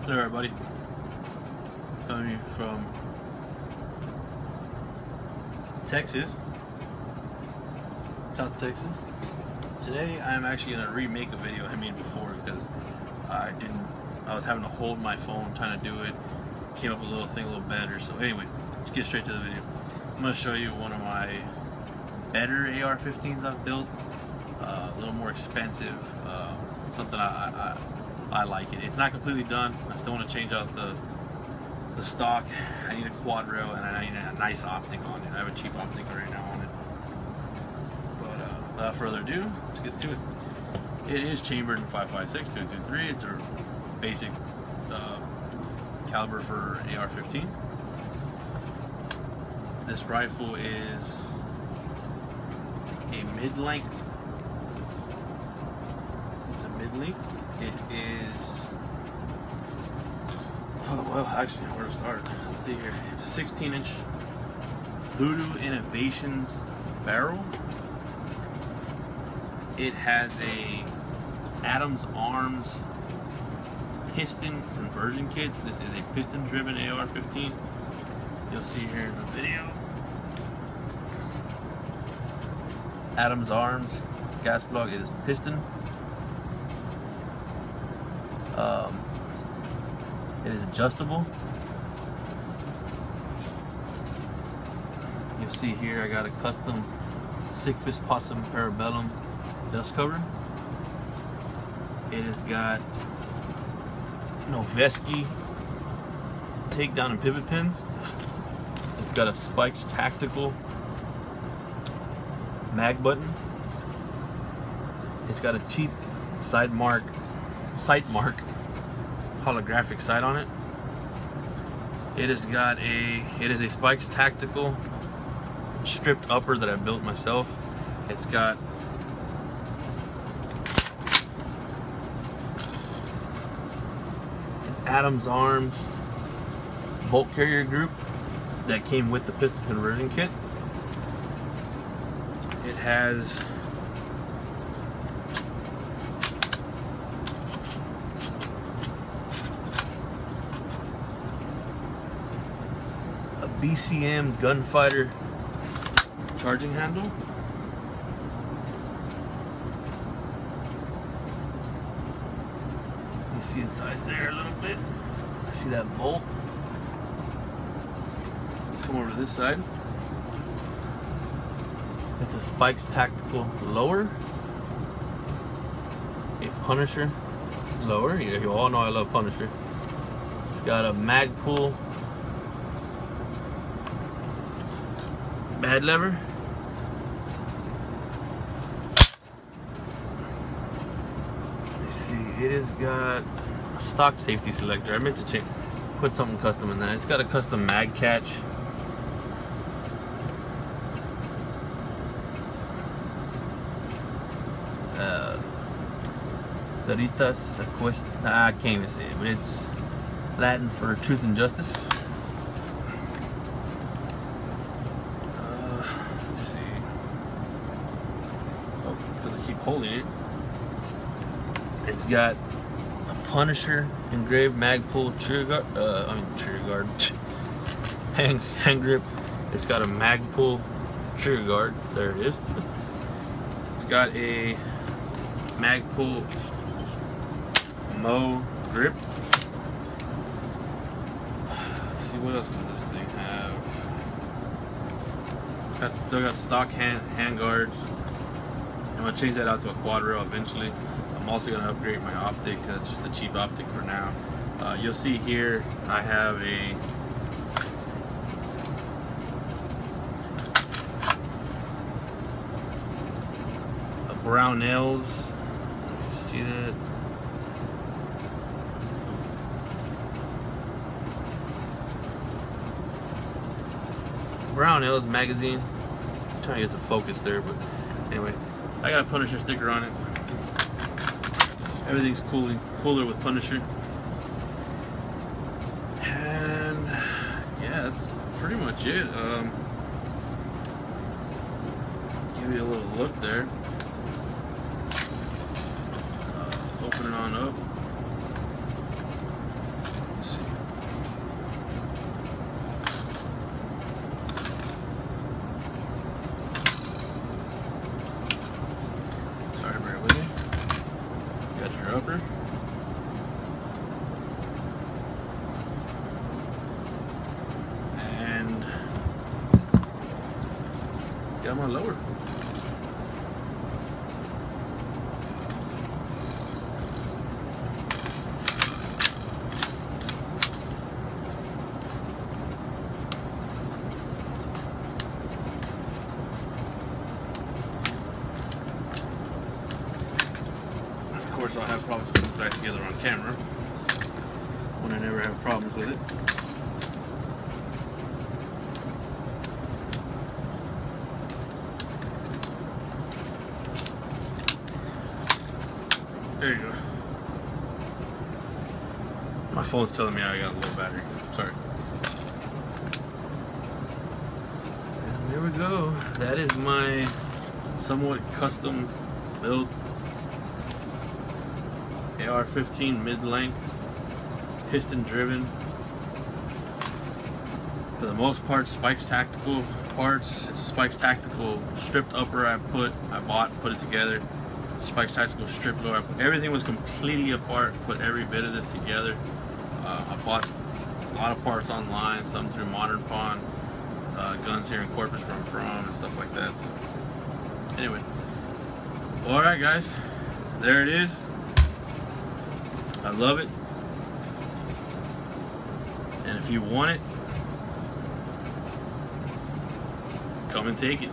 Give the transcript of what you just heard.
Hello everybody, coming from Texas, South Texas. Today I'm actually going to remake a video I made before because I was having to hold my phone trying to do it. Came up with a little thing a little better. So anyway, let's get straight to the video. I'm going to show you one of my better AR-15s I've built. A little more expensive, something I like it. It's not completely done. I still want to change out the stock. I need a quad rail and I need a nice optic on it. I have a cheap optic right now on it. But without further ado, let's get to it. It is chambered in 5.56/223. It's a basic caliber for AR-15. This rifle is a mid-length. It's a mid-length. It is, oh well, actually, where to start? Let's see here. It's a 16-inch Voodoo Innovations barrel. It has a Adams Arms piston conversion kit. This is a piston-driven AR-15. You'll see here in the video. Adams Arms gas plug. It is piston. It is adjustable. You'll see here I got a custom Sigfus Possum Parabellum dust cover. It has got Noveski takedown and pivot pins. It's got a Spikes Tactical mag button. It's got a cheap sight mark holographic sight on it. It is a Spikes Tactical stripped upper that I built myself. It's got an Adams Arms bolt carrier group that came with the piston conversion kit. It has a BCM Gunfighter charging handle. You see inside there a little bit. See that bolt? Let's come over to this side. It's a Spikes Tactical lower, a Punisher lower. Yeah, you all know I love Punisher. It's got a Magpul bad lever. Let's see, it has got a stock safety selector. I meant to put something custom in that. It's got a custom mag catch. Veritas Quest. I can't even say it, but it's Latin for truth and justice. Let's see. Oh, because I keep holding it. It's got a Punisher engraved Magpul trigger guard. hand grip. It's got a Magpul trigger guard. There it is. It's got a Magpul Mo grip. Let's see, what else does this thing have? Still got stock hand guards. I'm gonna change that out to a quad rail eventually. I'm also gonna upgrade my optic. That's just a cheap optic for now. You'll see here I have a Brownells. See that? Brownells magazine. I'm trying to get the focus there, but anyway, I got a Punisher sticker on it. Everything's cooler with Punisher. And yeah, that's pretty much it. Give you a little look there. Open it on up. on, lower. Of course, I'll have problems putting this back together on camera when I never have problems with it. There you go. My phone's telling me I got a low battery. Sorry. And there we go. That is my somewhat custom built AR15 mid-length, piston driven. For the most part, Spikes Tactical parts. It's a Spikes Tactical stripped upper I bought, put it together. Spikes Tactical stripped lower. Everything was completely apart. Put every bit of this together. I bought a lot of parts online, some through Modern Pawn, guns here in Corpus where I'm from, and stuff like that. So, anyway, all right, guys, there it is. I love it, and if you want it, come and take it.